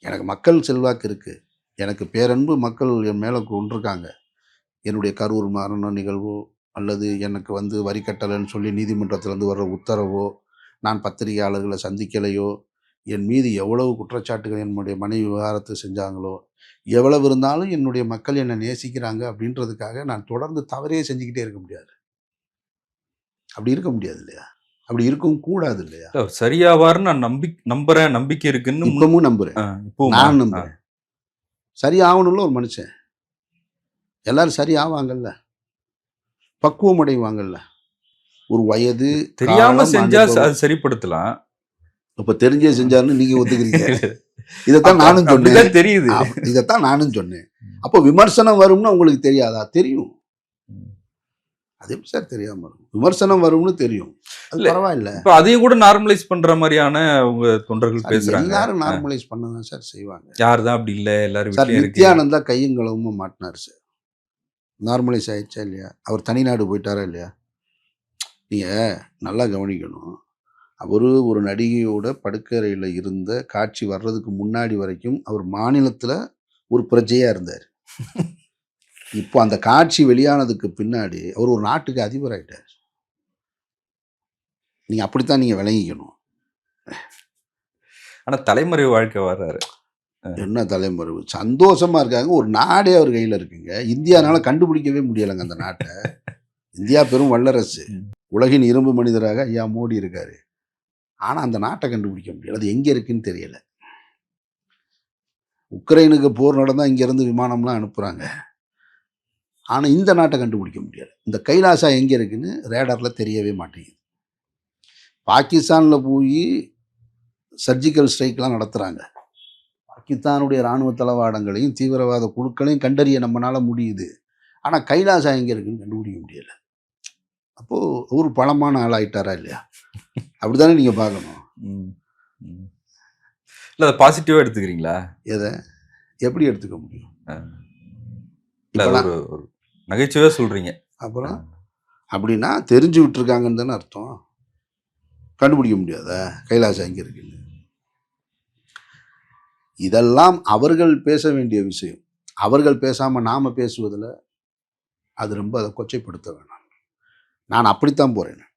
எனக்கு மக்கள் செல்வாக்கு இருக்குது, எனக்கு பேரன்பு மக்கள் என் மேலே கொண்டிருக்காங்க. என்னுடைய கரூர் மரண நிகழ்வோ அல்லது எனக்கு வரி கட்டலைன்னு சொல்லி நீதிமன்றத்திலேருந்து வர்ற உத்தரவோ, நான் பத்திரிகையாளர்களை சந்திக்கலையோ, என் மீது எவ்வளவு குற்றச்சாட்டுகள் என்னுடைய மனைவி விவகாரத்தை செஞ்சாங்களோ, எவ்வளவு இருந்தாலும் என்னுடைய மக்கள் என்னை நேசிக்கிறாங்க அப்படின்றதுக்காக நான் தொடர்ந்து தவறே செஞ்சுக்கிட்டே இருக்க முடியாது. அப்படி இருக்க முடியாது இல்லையா? அப்படி இருக்கவும் கூடாது இல்லையா? சரியாவார்னு நான் நம்புறேன், நம்பிக்கை இருக்குன்னு இப்பவும் நம்புறேன். நான் நம்புறேன். சரி ஆகணும்ல ஒரு மனுஷன். எல்லாரும் சரி ஆவாங்கல்ல, பக்குவம் அடைவாங்கல்ல. ஒரு வயது தெரியாம செஞ்சா சரிப்படுத்தலாம். இப்ப தெரிஞ்சே செஞ்சாருன்னு நீங்க ஒத்துக்கிறீங்க. இதைத்தான் நானும் சொன்னேன். தெரியுது, இதைத்தான் நானும் சொன்னேன். அப்போ விமர்சனம் வரும்னு உங்களுக்கு தெரியாதா? தெரியும். அதே சார் தெரியாம இருக்கும். விமர்சனம் வரும்னு தெரியும், அது பரவாயில்ல. இப்போ அதையும் கூட நார்மலைஸ் பண்ற மாதிரியான உங்க தொண்டர்கள் பேசுறாங்க. எல்லாரும் நார்மலைஸ் பண்ணதான் சார் செய்வாங்க. யார் தான் அப்படி இல்லை, எல்லாரும் சார். நித்யானந்தா கையும் களவுமா மாட்டினார் சார். நார்மலைஸ் ஆயிடுச்சா இல்லையா? அவர் தனிநாடு போயிட்டாரா இல்லையா? நீங்கள் நல்லா கவனிக்கணும். அவர் ஒரு நடிகையோட படுக்கறையில் இருந்த காட்சி வர்றதுக்கு முன்னாடி வரைக்கும் அவர் மாநிலத்தில் ஒரு பிரஜையாக இருந்தார். இப்போ அந்த காட்சி வெளியானதுக்கு பின்னாடி அவர் ஒரு நாட்டுக்கு அதிபர் ஆகிட்டார். நீங்கள் அப்படித்தான் நீங்கள் விளங்கிக்கணும். ஆனால் தலைமறைவு வாழ்க்கை வர்றாரு. என்ன தலைமறைவு? சந்தோஷமாக இருக்காங்க. ஒரு நாடே அவர் கையில் இருக்குங்க. இந்தியானால கண்டுபிடிக்கவே முடியலைங்க அந்த நாட்டை. இந்தியா பெரும் வல்லரசு, உலகின் இரும்பு மனிதராக ஐயா மோடி இருக்காரு. ஆனால் அந்த நாட்டை கண்டுபிடிக்க முடியல. அது எங்கே இருக்குன்னு தெரியல. உக்ரைனுக்கு போர் நடந்தால் இங்கேருந்து விமானம்லாம் அனுப்புகிறாங்க. ஆனால் இந்த நாட்டை கண்டுபிடிக்க முடியாது. இந்த கைலாசா எங்கே இருக்குன்னு ரேடாரில் தெரியவே மாட்டேங்குது. பாகிஸ்தானில் போய் சர்ஜிக்கல் ஸ்ட்ரைக்லாம் நடத்துகிறாங்க. பாகிஸ்தானுடைய இராணுவ தளவாடங்களையும் தீவிரவாத குழுக்களையும் கண்டறிய நம்மளால் முடியுது. ஆனால் கைலாசா எங்கே இருக்குன்னு கண்டுபிடிக்க முடியலை. அப்போது ஒரு பலமான ஆளாயிட்டாரா இல்லையா? அப்படி தானே நீங்கள் பார்க்கணும். இல்லை, அதை பாசிட்டிவாக எடுத்துக்கிறீங்களா? எதை எப்படி எடுத்துக்க முடியும்? ஒரு நகைச்சுவையாக சொல்கிறீங்க. அப்புறம் அப்படின்னா தெரிஞ்சு விட்டுருக்காங்கன்னு தானே அர்த்தம். கண்டுபிடிக்க முடியாத கைலாசம் எங்கே இருக்குன்னு. இதெல்லாம் அவர்கள் பேச வேண்டிய விஷயம். அவர்கள் பேசாமல் நாம் பேசுவதில் அது ரொம்ப அதை கொச்சைப்படுத்த வேணாம். நான் அப்படித்தான் போகிறேன்.